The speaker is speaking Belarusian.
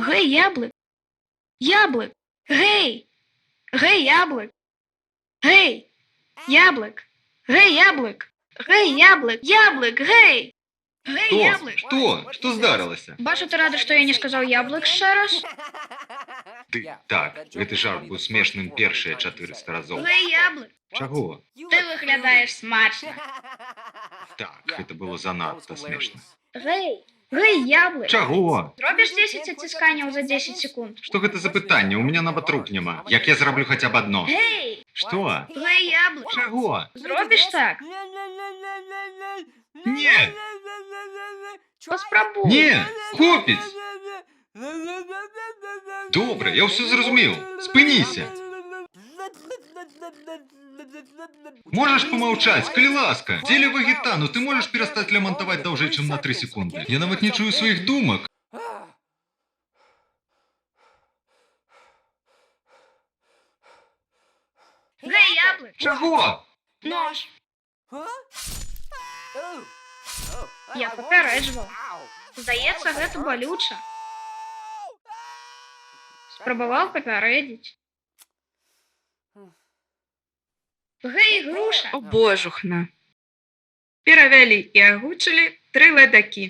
Гей, яблик. Яблик. Гей. Гей, яблик. Гей. Яблик. Гей, яблик. Гей, яблик. Яблик, гей. Гей, Что? яблик. Что здарылася? Бачу, ты рада, что я не сказал яблок еще раз? Так, гэты жарт быў смешным першыя 400 разоў. Гей, яблик. Чаго? Ты выглядаешь смачно. Так, гэта было занадта смешна. Гей. Гей, яблик. Чаго? Зробиш 10 оттисканий за 10 секунд? Што гэта за пытанне? У меня нават рук няма. Як я зраблю хаця б адно? Гей. Што? Гей, яблик. Чаго? Зробиш так? Не! Поспробуй. Не! Хопіць! Добра, я ўсё зразумеў. Спыніся! Можаш помаўчаць, калі ласка. Дзеля вагетану, ты можаш перастаць лямантаваць даўжэй, чым на 3 секунды. Я нават не чую сваіх думак. Гей, яблик. Чаго? Нож. Я папярэджваў. Здаецца, гэта балюча. Спрабаваў папярэдзіць. Гей, груша. О, божухна. Перавялі і агучылі 3 ледакі.